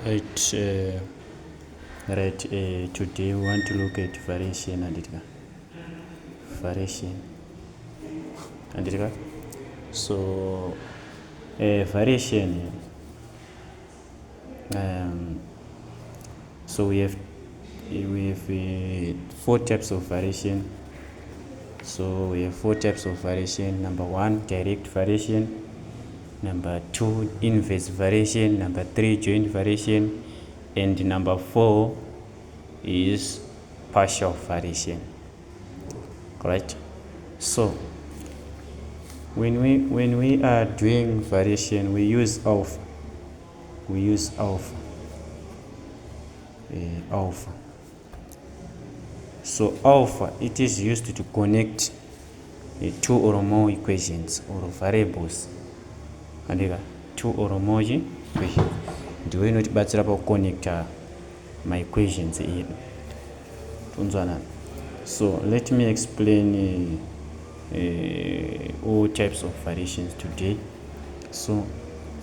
Right, today we want to look at variation and variation and so variation. So we have four types of variation. So we have four types of variation. Number one, direct variation. Number two, inverse variation. Number three, joint variation. And number four is partial variation. Correct? So when we are doing variation, we use alpha. Alpha. So alpha, it is used to connect two or more equations or variables. And two or more equations. Do we not battle about connector my equations in? So let me explain all types of variations today. So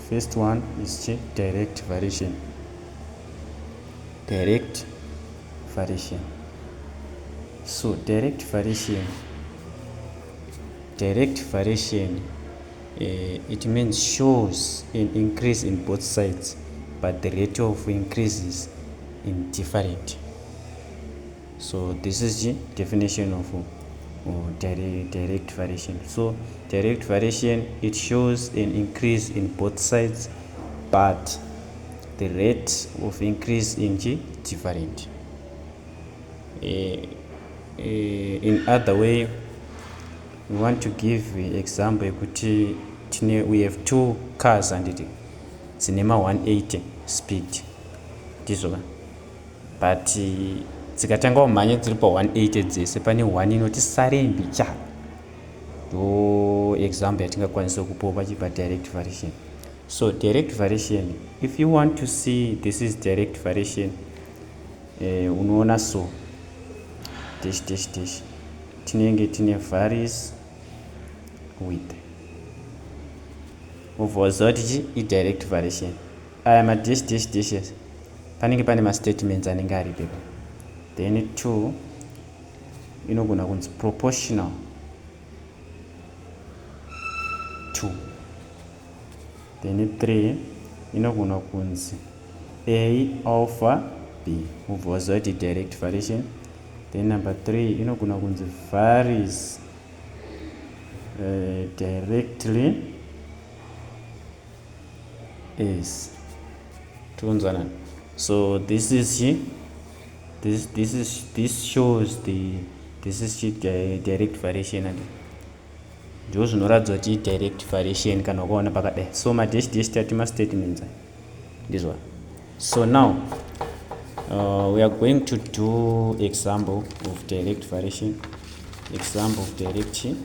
first one is direct variation. Direct variation. So direct variation, it means shows an increase in both sides, but the rate of increase is indifferent. So this is the definition of direct variation. So direct variation, it shows an increase in both sides, but the rate of increase in different. In other way, we want to give an example. We have two cars and it's 180 speed, but dzikatanga kumhanya dziri pa 180 dzese pane 1 inoti sarembi cha. Do example yatingakwanisa kupopa pa direct variation. So direct variation, if you want to see this is direct variation, unoona so dash tinenge tine varies with ovozwa kuti direct variation. Aya ma dashes panenge pane ma statements anenge ari pepa. Then 2 inogona kunzi proportional to. Then 3 inogona kunzi A alpha B, ovozwa kuti direct variation. Then number 3 inogona kunzi varies directly is. So this shows this is direct variation and those zvinoratidza kuti direct variation kana ukaona pakadai. So ma dash tati ma statements this one. So now we are going to do example of direct variation. Example of direct variation.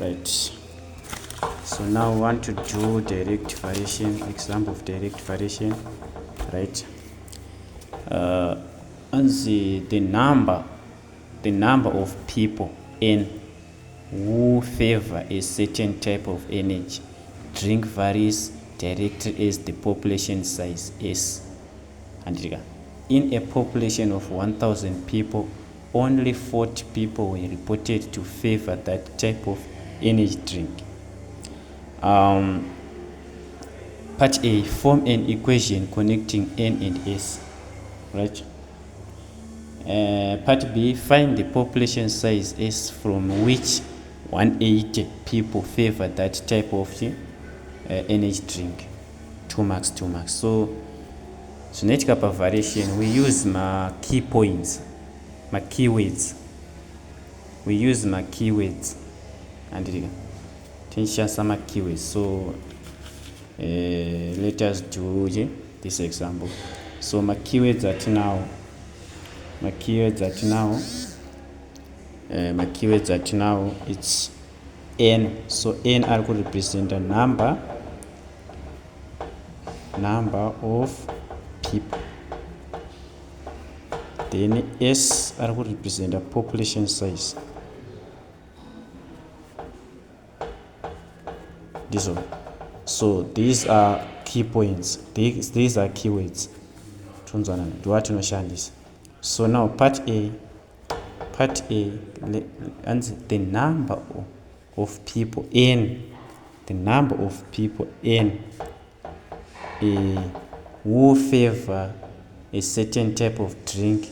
Right. So now we want to do direct variation. Example of direct variation. Right. And the number of people n who favor a certain type of energy drink varies directly as the population size is. And in a population of 1,000 people, only 40 people were reported to favor that type of energy drink. Part A, form an equation connecting N and S. Right. Part B, find the population size S from which 180 people favor that type of energy drink. 2 marks. So next up of variation, we use my key points, my keywords. We use my keywords and tension some keywords. So let us do this example. So my keywords at now it's n. So n are going to represent a number of people. Then S are going to represent a population size. So these are key points, these are keywords ndiwatinoshandisa. So now part A, the number of people n, the number of people n who favor a certain type of drink.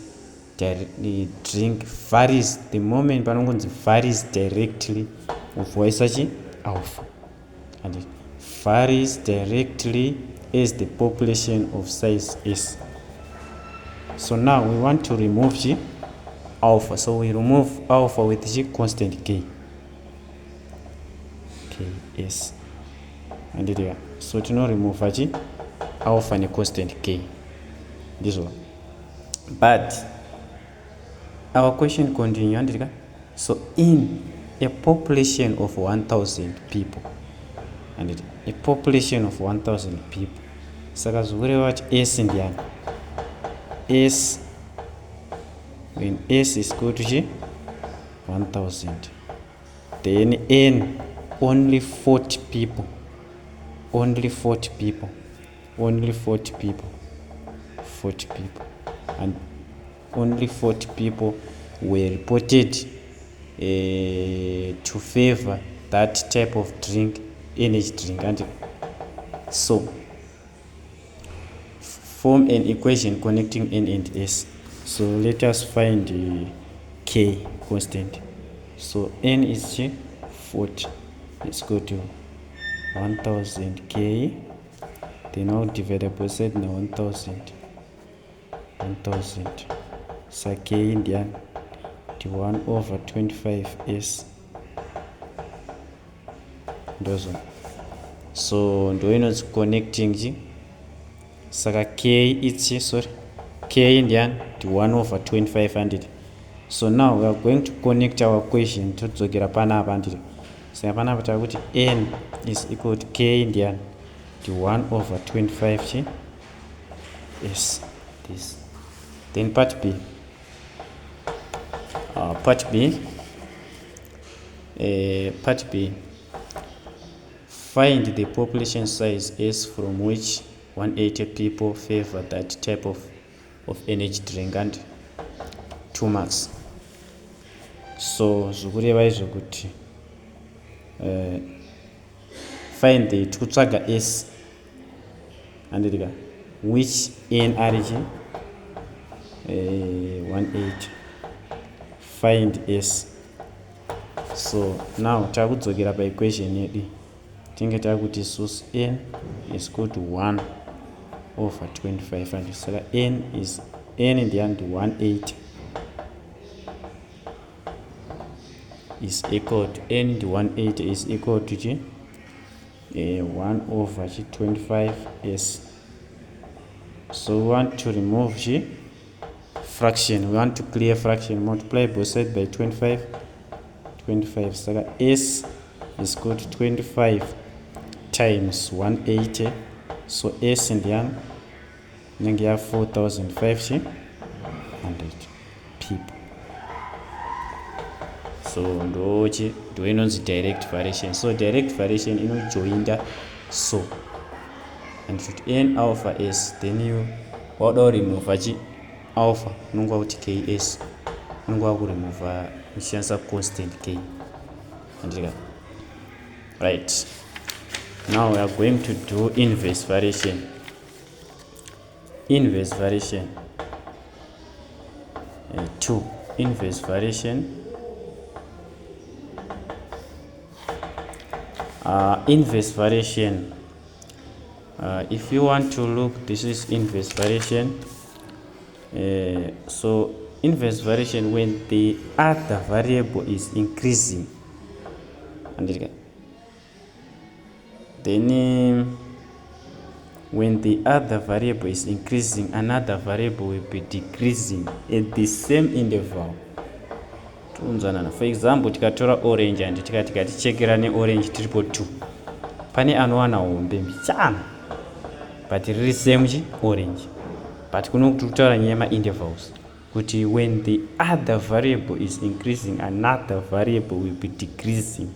The drink varies, the moment panongonzi varies directly uvoisachi alpha, and it varies directly as the population of size s. So now we want to remove g alpha, so we remove alpha with g constant k s, and it, so to not remove g alpha and constant k, this one. But our question continues. So in a population of 1,000 people, and a population of 1,000 people, saka zvikureva kuti s ndiani? S, when s is equal to 1,000, then n only 40 people, only 40 people, only 40 people, 40 people, and only 40 people were reported to favor that type of drink, energy drink. And so form an equation connecting n and s. So let us find the k constant. So n is 40, it's equal to 1,000 k, then now divide both sides now 1,000, 1,000. So k indian to 1 over 25 s. Ndozo. So ndoinonzi connecting g. Saka k it's sorry, k indian to 1 over 2500. So now we are going to connect our equation to dzokera panapa andiri. So panapa takuti n is equal to k indian to 1 over 25 s, this. Then part B. Part B, find the population size S from which 180 people favor that type of energy drink, and 2 marks. So zvikureva izvo kuti find the tikutsvaga S and which n ari 180, find s. So now takudzokera pa equation yedu tinge takuti source n is equal to 1 over 2500. So n is n in the end 180 is equal to n in the 180 is equal to 1 over 25s. So we want to remove g fraction, we want to clear fraction, multiply both sides by 25. So s is equal to 25 times 180. So s in the end then you have 4,500 people. So ndochi ndoinonzi direct variation. So direct variation inojoinda so, and should n alpha s, then you order remove alpha nungwa kuti ks nungwa ku remove ishansa constant k. And right, now we are going to do inverse variation. Inverse variation 2. Inverse variation. Inverse variation. If you want to look, this is inverse variation. So inverse variation when the other variable is increasing, and then when the other variable is increasing, another variable will be decreasing at the same interval. For example, tikatora orange and tikatichekera ne orange triple 2, pane anowana hombe mbichana but riri same orange, but kuno kutaura nyaya intervals kuti when the other variable is increasing, another variable will be decreasing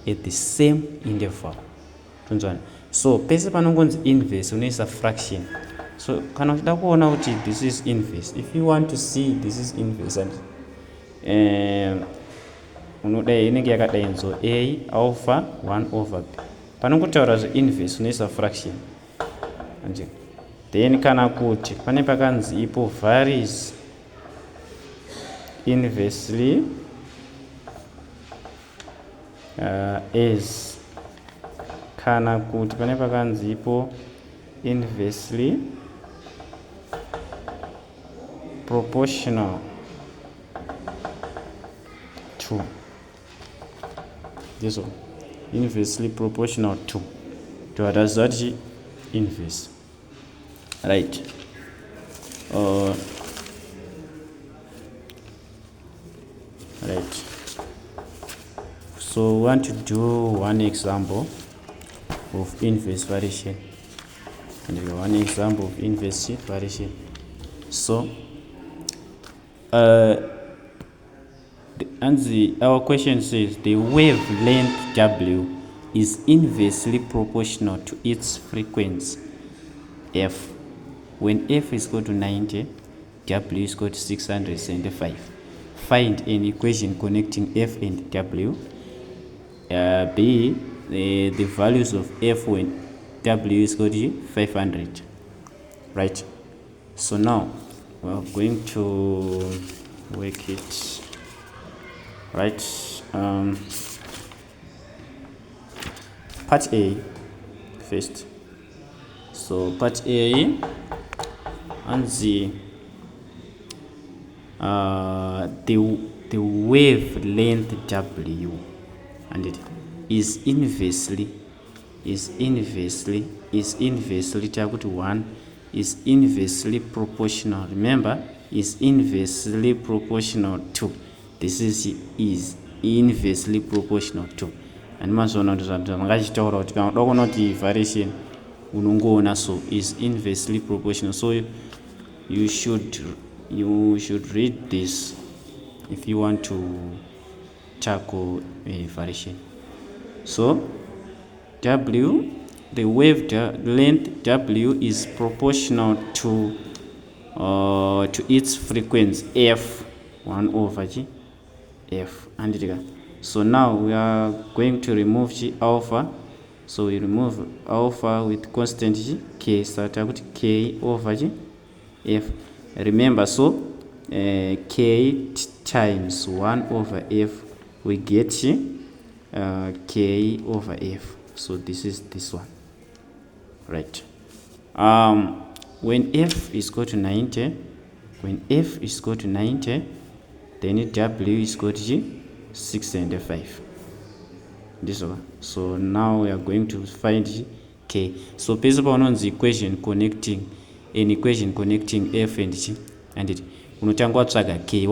at the same interval. tonzwana. So pese panongonzi inverse unoisa fraction. So kana uchida kuona kuti this is inverse, if you want to see this is inverse, and unodai inenge yakadai nzo a over 1 over b. Panongotaura inverse unoisa fraction. Then kana kuti pane pakanzi ipo varies inversely as, kana kuti pane pakanzi ipo inversely proportional to, this one, inversely proportional to what does that inverse, right? Right. So we want to do one example of inverse variation, and one example of inverse variation. So our question says the wavelength W is inversely proportional to its frequency f. When f is equal to 90, W is equal to 675. Find an equation connecting f and W. B, the values of f when W is equal to 500. Right? So now we are going to work it. Right? Part A first. So part A, and the wavelength W, and it is inversely to 1 is inversely proportional. Remember, is inversely proportional to, this is inversely proportional to, and mazona ngachitaura kuti kana uda kuona kuti variation unongoona, so is inversely proportional. So you should read this if you want to tackle a variation. So W, the wavelength W is proportional to its frequency f, 1 over g f, and so now we are going to remove g alpha. So we remove alpha with constant g k, so k over g f. Remember, so k times 1 over f, we get k over f. So this is this one, right? When f is equal to 90, then W is equal to 675. This one. So now we are going to find k. So basically on the equation connecting f and g, and it unotanga watsvaga k,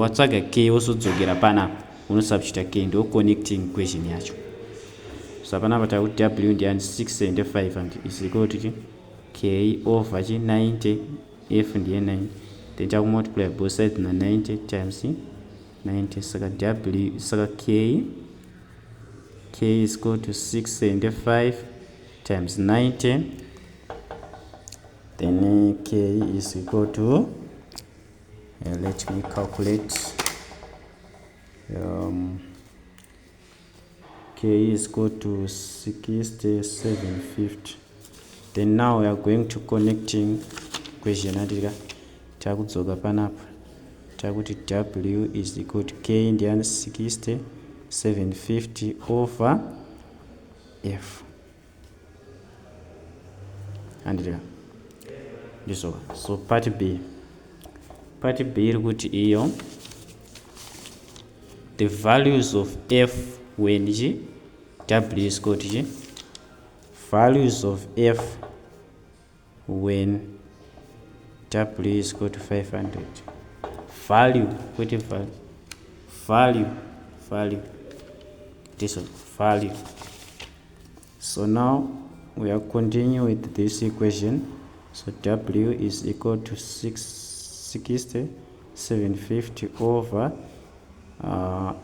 wozodzokera panapa unosubstitute k ndo connecting equation yacho. So panapa takuti W ndiani 675 and is equal to k over 90, f ndiye 9, then taku multiply both sides na 90 times 90, saka W, saka k is equal to 675 times 90, then k is equal to, let me calculate, k is equal to 6750. Then now we are going to connecting equation adika takudzoka panapa takuti W is equal to k ndiani 6750 over f, and this one. So part B iri kuti iyo the values of f when g W is equal to g, values of f when W is equal to 500. Value, this one, value. So now we are continuing with this equation. So W is equal to 750 over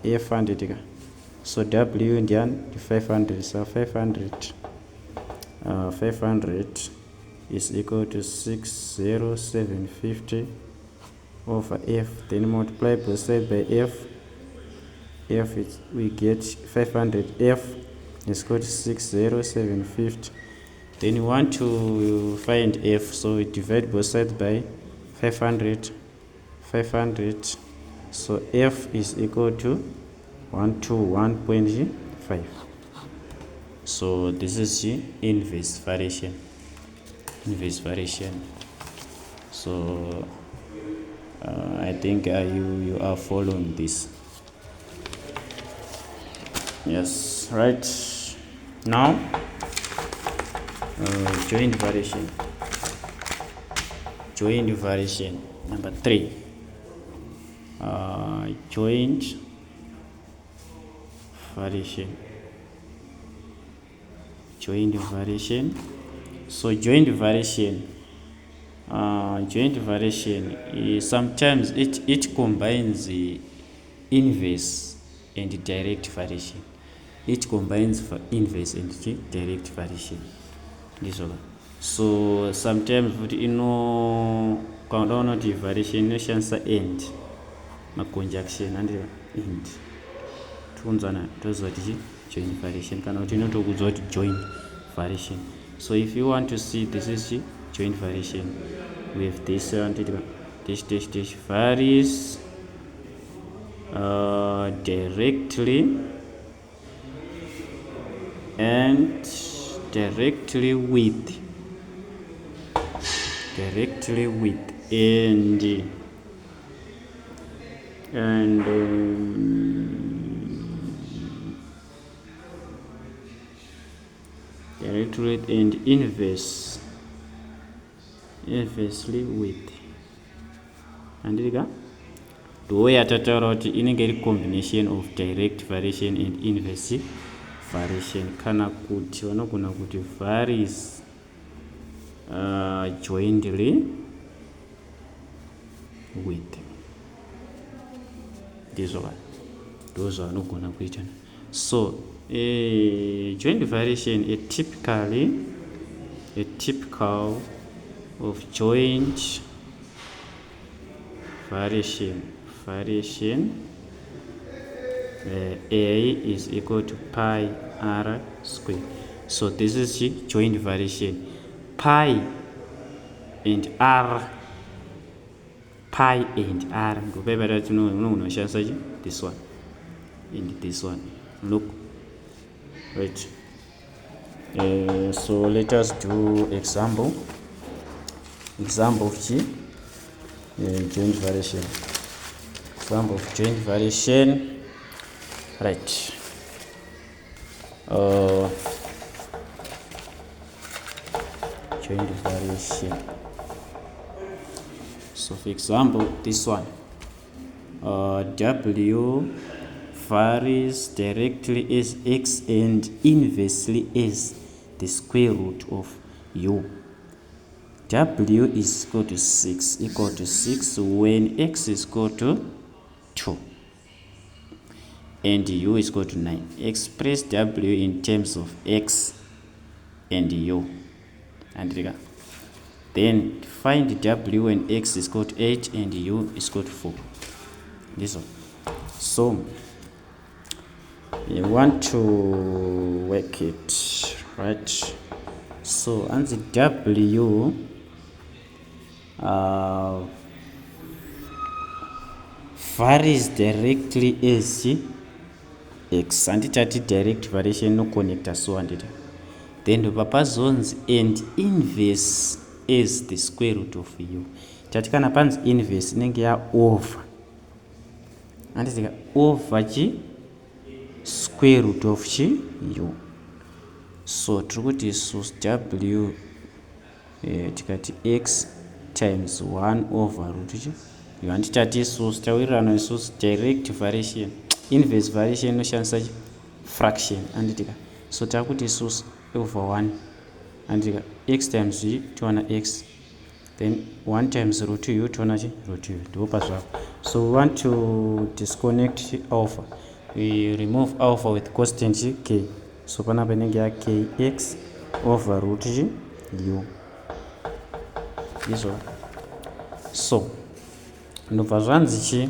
f, and so W and 500, so 500 500 is equal to 60750 over f, then multiply both sides by f. We get 500f is equal to 60750. Then you want to find f, so we divide both sides by 500. So f is equal to 121.5. So this is the inverse variation. So I think you are following this. Yes, right. Now joint variation number 3. Joint variation. So joint variation is sometimes it combines the inverse and direct variation. It combines for inverse and direct variation. This one. So sometimes kaona kuti variation inoshandisa and maconjunction and tiunzana toziva kuti joint variation kana kuti inotokudzwa kuti joint variation. So if you want to see this is joint variation, we have this dash varies directly and directly with and directly and inversely with. And yatataura kuti inenge iri combination of direct variation and inverse variation, kana kuti vanogona kuti varies jointly with. Those are not gonna be. So joint variation, a typical of joint variation A is equal to pi r square. So this is the joint variation. Pi and r. This one and this one. Look, right. So let us do example of joint variation. Example of joint variation. Right. Joint variation. So for example, this one, W varies directly as x and inversely as the square root of u. W is equal to 6 when x is equal to 2 and u is equal to 9. Express W in terms of x and u. And then find W when x is equal to 8 and u is equal to 4. This one. So you want to work it, right? So and the W varies directly as x, and it direct variation no connector, so and it. Then the papa zones and inverse is the square root of u. Tatikana pans inverse inenge ya over. And it's over g square root of g u. So trukuti source w tikati x times 1 over root g. You want tati source tawirano source direct variation. Inverse variation no shansa fraction and it. So takuti source over 1 and x times g to x, then 1 times root u to root u. So we want to disconnect alpha. We remove alpha with constant k. So pana penenge kx over root u. This one. So ndobva zvanzi chi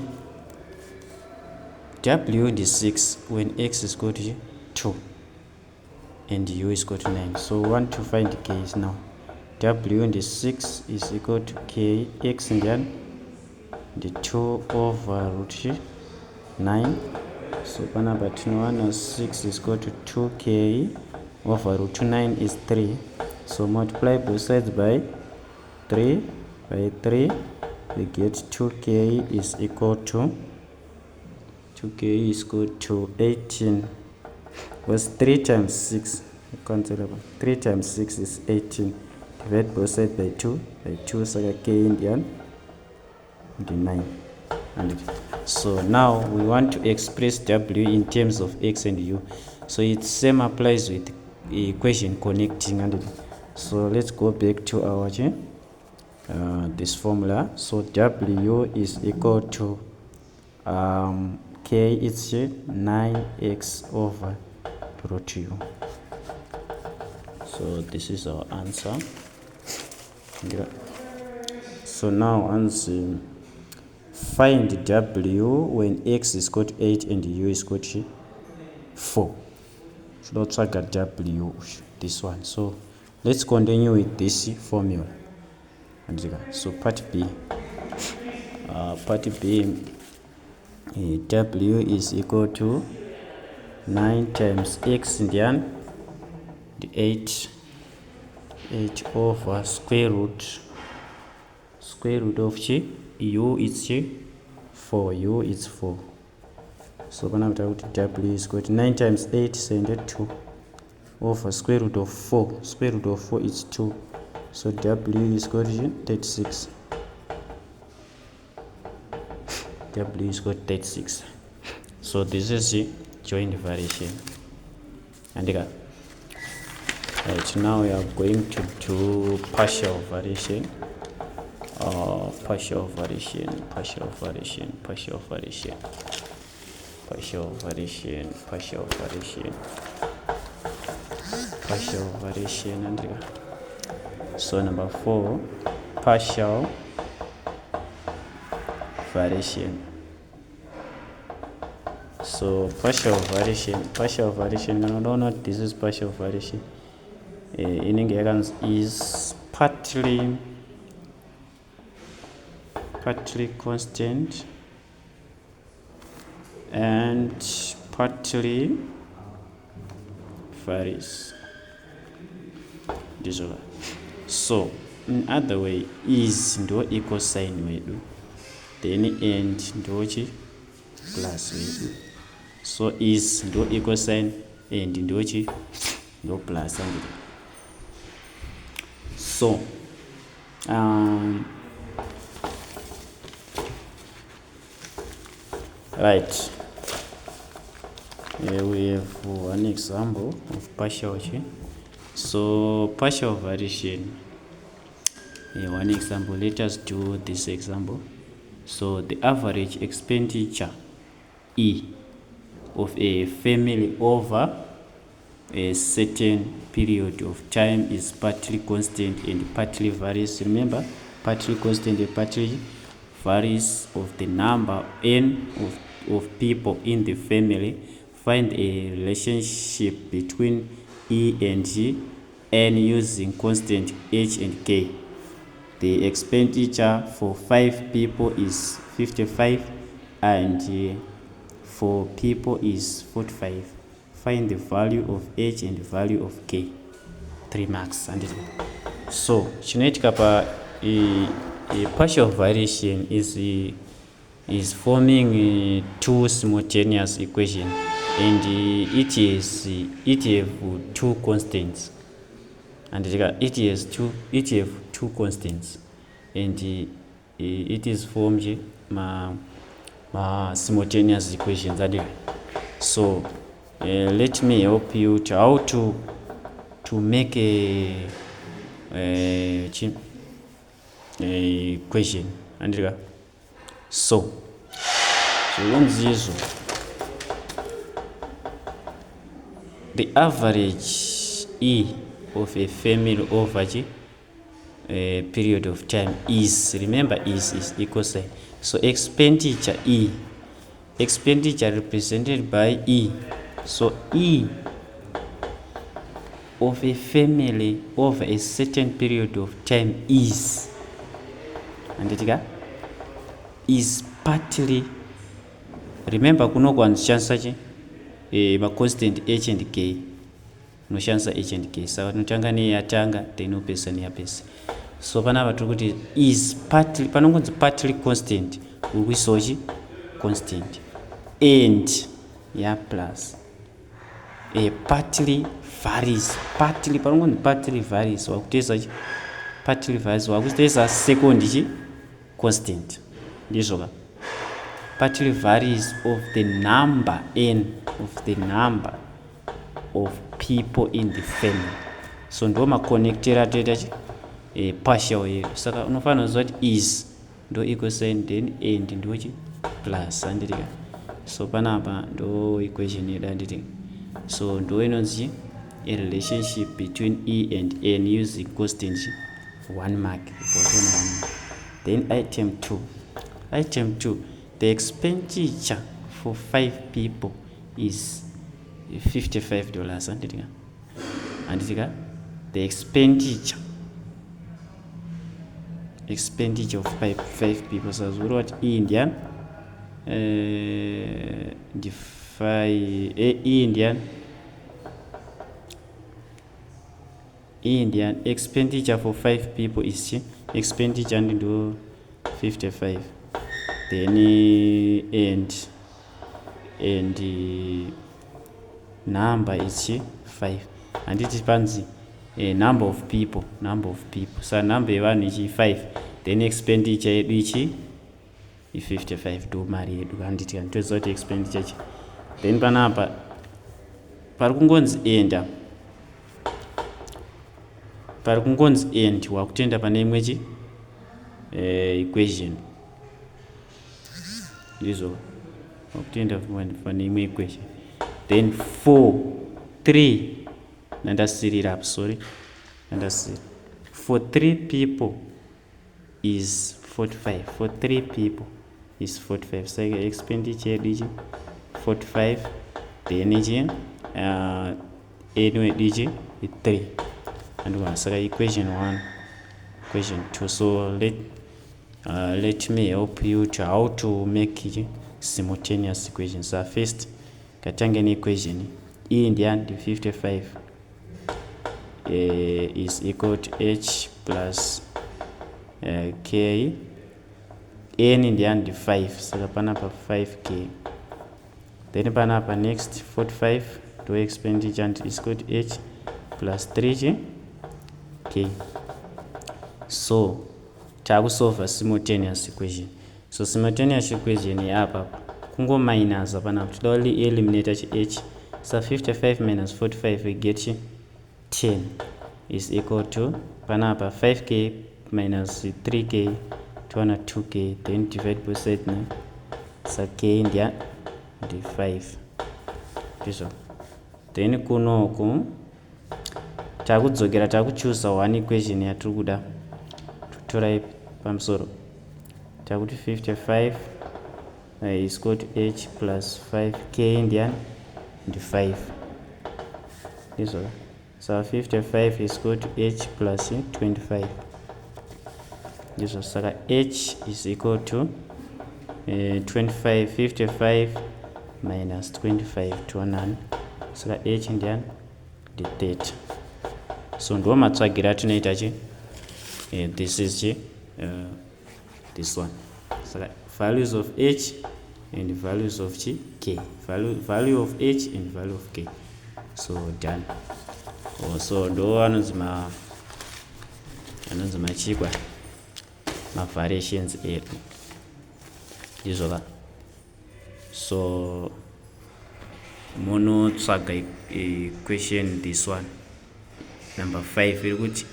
w is 6 when x is equal to 2 and u is equal to 9. So we want to find k's now. W and 6 is equal to k, x and then the 2 over root 9. So number 6 is equal to 2k over root 9 is 3. So multiply both sides by 3. By 3 we get 2k is equal to 18. Was 3 times 6, 3 times 6 is 18. Divide both sides by 2. By 2, so k in the end, 9. So now we want to express w in terms of x and u. So it same applies with equation connecting. So let's go back to our this formula. So w is equal to k is 9x over root u. So this is our answer. So now answer, find w when x is equal to 8 and u is equal to 4. So let's look at w, this one. So let's continue with this formula. So part b, w is equal to 9 times x and then the 8 over square root of u is 4. U is 4. So w is equal to 9 times 8 is 2 over square root of 4. Square root of 4 is 2. So w is equal to 36. W is equal to 36. So this is the joint variation. And right now we are going to do partial variation. Partial variation, and so number 4, partial variation. So partial variation, no, this is partial variation. In English is partly constant and partly varies. So in other way, is ndo equal sign wedu, then and ndo plus wedu. So is ndo equal sign and ndo plus. So right, we have one example of partial. So partial variation, one example. Let us do this example. So the average expenditure E of a family over a certain period of time is partly constant and partly varies. Remember, partly constant and partly varies of the number n of people in the family. Find a relationship between E and n using constant h and k. The expenditure for 5 people is 55 and for people is 45. Find the value of h and the value of k. 3 marks. And so chinoitika pa a partial variation is forming two simultaneous equations, and it have two constants, and it have two constants, and it is formed simultaneous equations. So let me help you to how to make a equation. And so the average E of a family over a period of time is, remember is equal sign. So expenditure E, expenditure represented by E. So E of a family over a certain period of time is, and is partly, remember kunokwanzishandisa constant h and k, unoshandisa h and k, saka unotanga neyatanga then upesa neyapesa. So panapa tiri kuti is partly, panongonzi partly constant, uri kuisawo constant, and plus partly varies, partly panongonzi partly varies, wakutesa partly varies, wakutesa second constant, ndizoka partly varies of the number n of the number of people in the family. So ndo maconnectera toita partial here, saka unofana kuziva kuti is ndo equal sign then and ndochi plus, anditika. So panapa ndo equation yedu, anditika. So ndo inonzi a relationship between E and N using constant 1 mark, then item 2, the expenditure for 5 people is $55, anditika. The expenditure of 5 people, so what Indian Indian expenditure for 5 people is expenditure and do 55, then and the number is 5, and it depends number of people. So number 1 is 5, then expenditure is 55, do mari yedu handiti antoza kuti expenditure. Then panapa pari kungonzi end wakutenda pane imwe equation, ndizo wakutenda pane imwe equation. Then 3 nandasirira up, sorry, for 3 people is 45, for 3 people is 45, so expenditure is 45, then anyway is 3, and one, so equation 1, equation 2. So let me help you to how to make simultaneous equations. So first katanga ni equation E Indian 55 is equal to h plus k, n Indian 5, so panapa 5k, then panapa next 45 to expenditure is equal to h plus 3k. So takusolve simultaneous equation. So simultaneous equation apa kungo minus panapa totally eliminate h. So 55 minus 45 we get 10 is equal to panapa 5k minus 3k to 2k, then divide both sides now, so k India the 5. So then kunoku takudzokera takuchoose one equation yatiri kuda tutora pamusoro, takuti 55 is equal to h plus 5k Indian and 5. This one. So 55 is equal to h plus 25. This one. So h is equal to 25. 55 minus 25 to 1. So h Indian the 30. So ndo matsagira tunaita this is this one. So values of h and values of k, value of h and value of k. So done. So ndo anozima chikwa ma variations edu ndizoka. So mono tsaga equation this one number 5 irikuti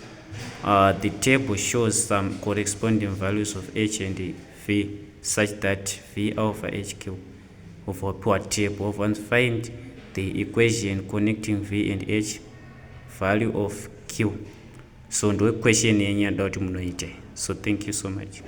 the table shows some corresponding values of h and v such that v alpha hq of a pure table. Once find the equation connecting v and h value of q. So ndo question yenyu yanoda kuti munoite. So thank you so much.